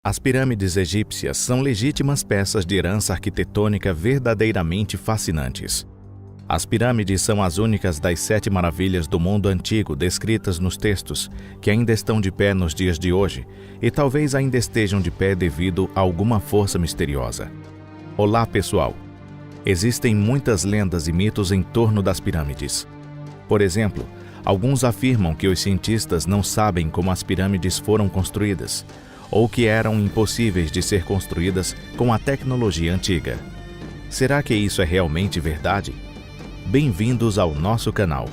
As pirâmides egípcias são legítimas peças de herança arquitetônica verdadeiramente fascinantes. As pirâmides são as únicas das 7 maravilhas do mundo antigo descritas nos textos, que ainda estão de pé nos dias de hoje, e talvez ainda estejam de pé devido a alguma força misteriosa. Olá, pessoal! Existem muitas lendas e mitos em torno das pirâmides. Por exemplo, alguns afirmam que os cientistas não sabem como as pirâmides foram construídas, ou que eram impossíveis de ser construídas com a tecnologia antiga. Será que isso é realmente verdade? Bem-vindos ao nosso canal.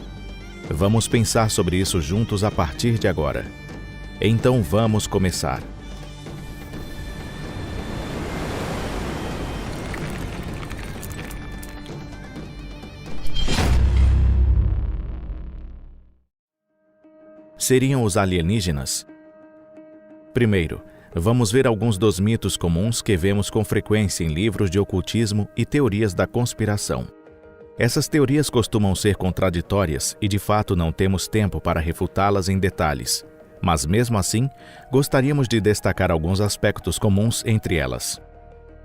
Vamos pensar sobre isso juntos a partir de agora. Então vamos começar. Seriam os alienígenas? Primeiro, vamos ver alguns dos mitos comuns que vemos com frequência em livros de ocultismo e teorias da conspiração. Essas teorias costumam ser contraditórias e de fato não temos tempo para refutá-las em detalhes, mas mesmo assim, gostaríamos de destacar alguns aspectos comuns entre elas.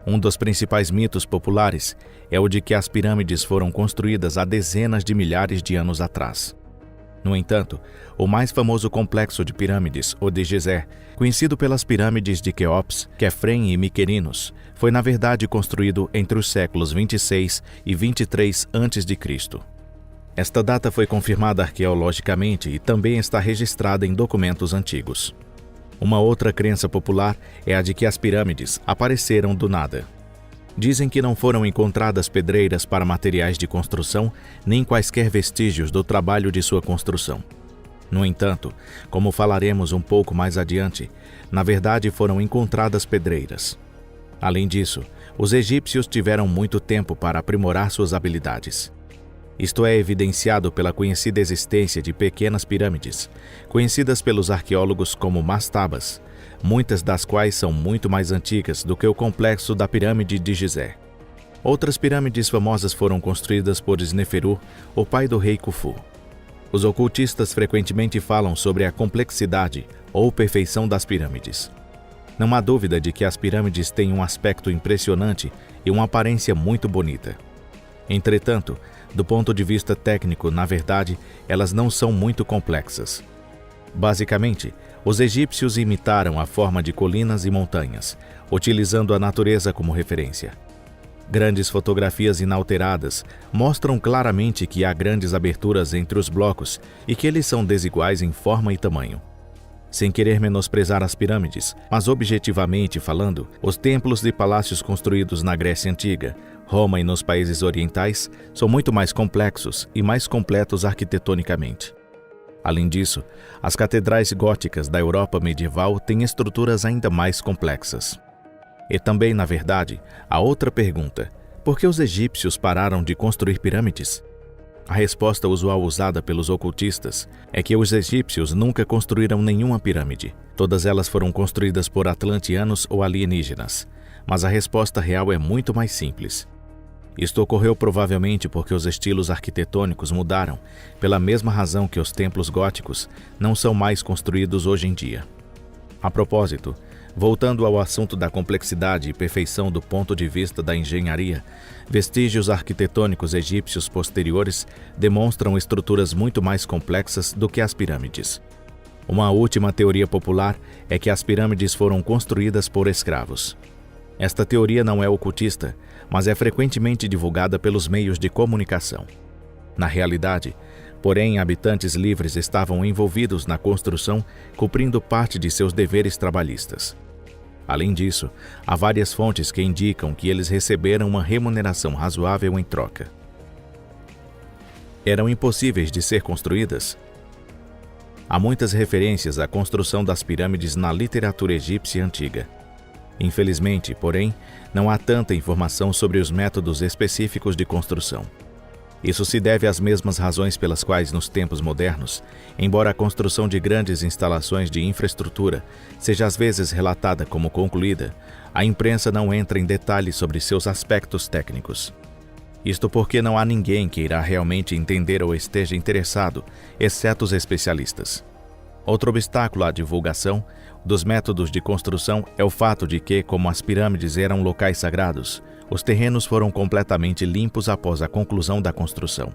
Um dos principais mitos populares é o de que as pirâmides foram construídas há dezenas de milhares de anos atrás. No entanto, o mais famoso complexo de pirâmides, o de Gizé, conhecido pelas pirâmides de Quéops, Quefren e Miquerinos, foi na verdade construído entre os séculos 26 e 23 a.C. Esta data foi confirmada arqueologicamente e também está registrada em documentos antigos. Uma outra crença popular é a de que as pirâmides apareceram do nada. Dizem que não foram encontradas pedreiras para materiais de construção, nem quaisquer vestígios do trabalho de sua construção. No entanto, como falaremos um pouco mais adiante, na verdade foram encontradas pedreiras. Além disso, os egípcios tiveram muito tempo para aprimorar suas habilidades. Isto é evidenciado pela conhecida existência de pequenas pirâmides, conhecidas pelos arqueólogos como mastabas, muitas das quais são muito mais antigas do que o complexo da pirâmide de Gizé. Outras pirâmides famosas foram construídas por Sneferu, o pai do rei Khufu. Os ocultistas frequentemente falam sobre a complexidade ou perfeição das pirâmides. Não há dúvida de que as pirâmides têm um aspecto impressionante e uma aparência muito bonita. Entretanto, do ponto de vista técnico, na verdade, elas não são muito complexas. Basicamente, os egípcios imitaram a forma de colinas e montanhas, utilizando a natureza como referência. Grandes fotografias inalteradas mostram claramente que há grandes aberturas entre os blocos e que eles são desiguais em forma e tamanho. Sem querer menosprezar as pirâmides, mas objetivamente falando, os templos e palácios construídos na Grécia Antiga, Roma e nos países orientais são muito mais complexos e mais completos arquitetonicamente. Além disso, as catedrais góticas da Europa medieval têm estruturas ainda mais complexas. E também, na verdade, há outra pergunta: por que os egípcios pararam de construir pirâmides? A resposta usual usada pelos ocultistas é que os egípcios nunca construíram nenhuma pirâmide. Todas elas foram construídas por atlanteanos ou alienígenas. Mas a resposta real é muito mais simples. Isto ocorreu provavelmente porque os estilos arquitetônicos mudaram, pela mesma razão que os templos góticos não são mais construídos hoje em dia. A propósito, voltando ao assunto da complexidade e perfeição do ponto de vista da engenharia, vestígios arquitetônicos egípcios posteriores demonstram estruturas muito mais complexas do que as pirâmides. Uma última teoria popular é que as pirâmides foram construídas por escravos. Esta teoria não é ocultista, mas é frequentemente divulgada pelos meios de comunicação. Na realidade, porém, habitantes livres estavam envolvidos na construção, cumprindo parte de seus deveres trabalhistas. Além disso, há várias fontes que indicam que eles receberam uma remuneração razoável em troca. Eram impossíveis de ser construídas? Há muitas referências à construção das pirâmides na literatura egípcia antiga. Infelizmente, porém, não há tanta informação sobre os métodos específicos de construção. Isso se deve às mesmas razões pelas quais, nos tempos modernos, embora a construção de grandes instalações de infraestrutura seja às vezes relatada como concluída, a imprensa não entra em detalhes sobre seus aspectos técnicos. Isto porque não há ninguém que irá realmente entender ou esteja interessado, exceto os especialistas. Outro obstáculo à divulgação dos métodos de construção é o fato de que, como as pirâmides eram locais sagrados, os terrenos foram completamente limpos após a conclusão da construção.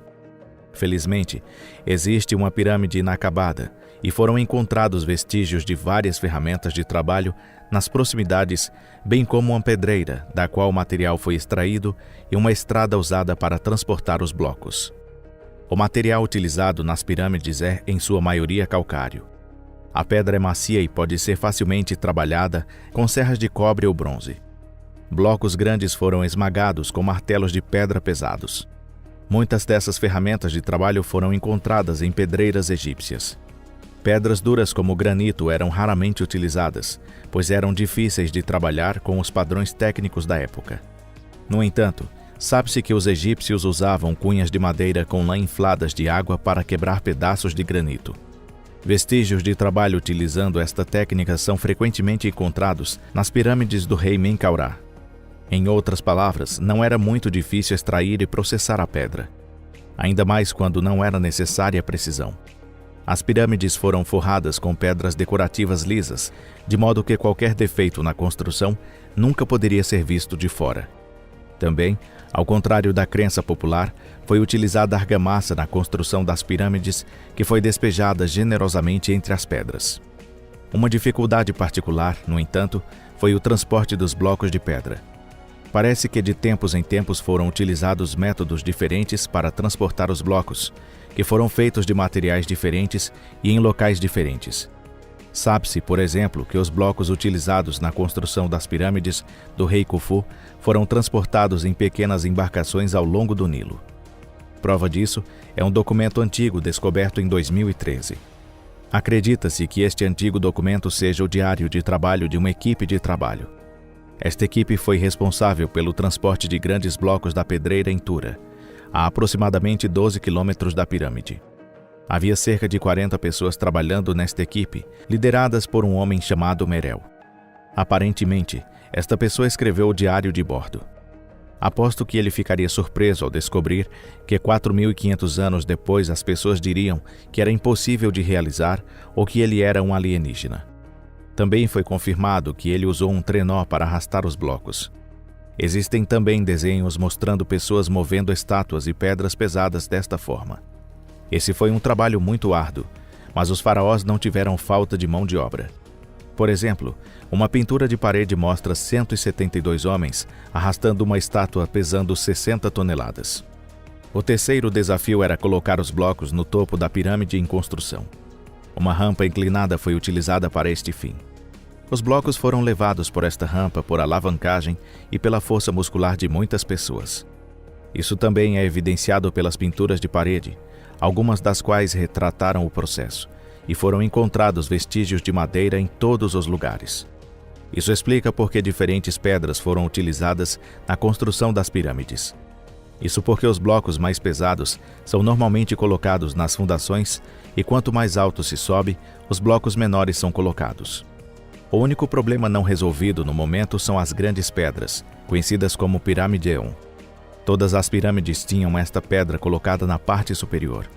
Felizmente, existe uma pirâmide inacabada e foram encontrados vestígios de várias ferramentas de trabalho nas proximidades, bem como uma pedreira, da qual o material foi extraído, e uma estrada usada para transportar os blocos. O material utilizado nas pirâmides é, em sua maioria, calcário. A pedra é macia e pode ser facilmente trabalhada com serras de cobre ou bronze. Blocos grandes foram esmagados com martelos de pedra pesados. Muitas dessas ferramentas de trabalho foram encontradas em pedreiras egípcias. Pedras duras como o granito eram raramente utilizadas, pois eram difíceis de trabalhar com os padrões técnicos da época. No entanto, sabe-se que os egípcios usavam cunhas de madeira com lã infladas de água para quebrar pedaços de granito. Vestígios de trabalho utilizando esta técnica são frequentemente encontrados nas pirâmides do rei Menkaure. Em outras palavras, não era muito difícil extrair e processar a pedra, ainda mais quando não era necessária precisão. As pirâmides foram forradas com pedras decorativas lisas, de modo que qualquer defeito na construção nunca poderia ser visto de fora. Também, ao contrário da crença popular, foi utilizada argamassa na construção das pirâmides, que foi despejada generosamente entre as pedras. Uma dificuldade particular, no entanto, foi o transporte dos blocos de pedra. Parece que de tempos em tempos foram utilizados métodos diferentes para transportar os blocos, que foram feitos de materiais diferentes e em locais diferentes. Sabe-se, por exemplo, que os blocos utilizados na construção das pirâmides do rei Khufu foram transportados em pequenas embarcações ao longo do Nilo. Prova disso é um documento antigo descoberto em 2013. Acredita-se que este antigo documento seja o diário de trabalho de uma equipe de trabalho. Esta equipe foi responsável pelo transporte de grandes blocos da pedreira em Tura, a aproximadamente 12 quilômetros da pirâmide. Havia cerca de 40 pessoas trabalhando nesta equipe, lideradas por um homem chamado Merel. Aparentemente, esta pessoa escreveu o diário de bordo. Aposto que ele ficaria surpreso ao descobrir que 4.500 anos depois as pessoas diriam que era impossível de realizar ou que ele era um alienígena. Também foi confirmado que ele usou um trenó para arrastar os blocos. Existem também desenhos mostrando pessoas movendo estátuas e pedras pesadas desta forma. Esse foi um trabalho muito árduo, mas os faraós não tiveram falta de mão de obra. Por exemplo, uma pintura de parede mostra 172 homens arrastando uma estátua pesando 60 toneladas. O terceiro desafio era colocar os blocos no topo da pirâmide em construção. Uma rampa inclinada foi utilizada para este fim. Os blocos foram levados por esta rampa por alavancagem e pela força muscular de muitas pessoas. Isso também é evidenciado pelas pinturas de parede, algumas das quais retrataram o processo, e foram encontrados vestígios de madeira em todos os lugares. Isso explica por que diferentes pedras foram utilizadas na construção das pirâmides. Isso porque os blocos mais pesados são normalmente colocados nas fundações e quanto mais alto se sobe, os blocos menores são colocados. O único problema não resolvido no momento são as grandes pedras, conhecidas como Pirâmideion. Todas as pirâmides tinham esta pedra colocada na parte superior.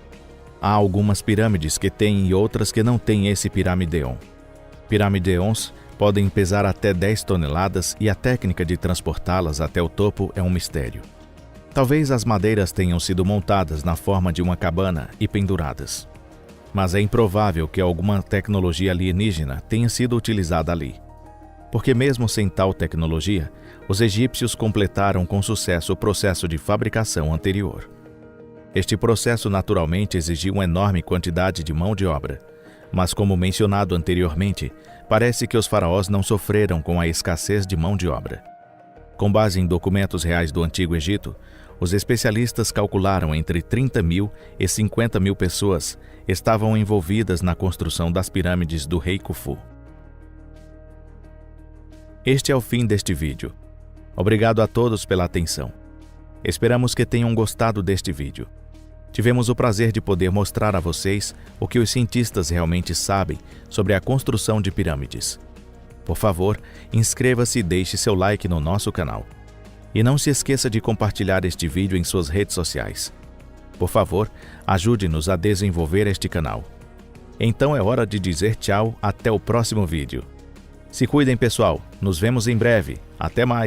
Há algumas pirâmides que têm e outras que não têm esse Pirâmideion. Pirâmideions podem pesar até 10 toneladas e a técnica de transportá-las até o topo é um mistério. Talvez as madeiras tenham sido montadas na forma de uma cabana e penduradas. Mas é improvável que alguma tecnologia alienígena tenha sido utilizada ali. Porque mesmo sem tal tecnologia, os egípcios completaram com sucesso o processo de fabricação anterior. Este processo naturalmente exigiu uma enorme quantidade de mão de obra, mas como mencionado anteriormente, parece que os faraós não sofreram com a escassez de mão de obra. Com base em documentos reais do Antigo Egito, os especialistas calcularam entre 30 mil e 50 mil pessoas estavam envolvidas na construção das pirâmides do rei Khufu. Este é o fim deste vídeo. Obrigado a todos pela atenção. Esperamos que tenham gostado deste vídeo. Tivemos o prazer de poder mostrar a vocês o que os cientistas realmente sabem sobre a construção de pirâmides. Por favor, inscreva-se e deixe seu like no nosso canal. E não se esqueça de compartilhar este vídeo em suas redes sociais. Por favor, ajude-nos a desenvolver este canal. Então é hora de dizer tchau, até o próximo vídeo. Se cuidem, pessoal. Nos vemos em breve. Até mais.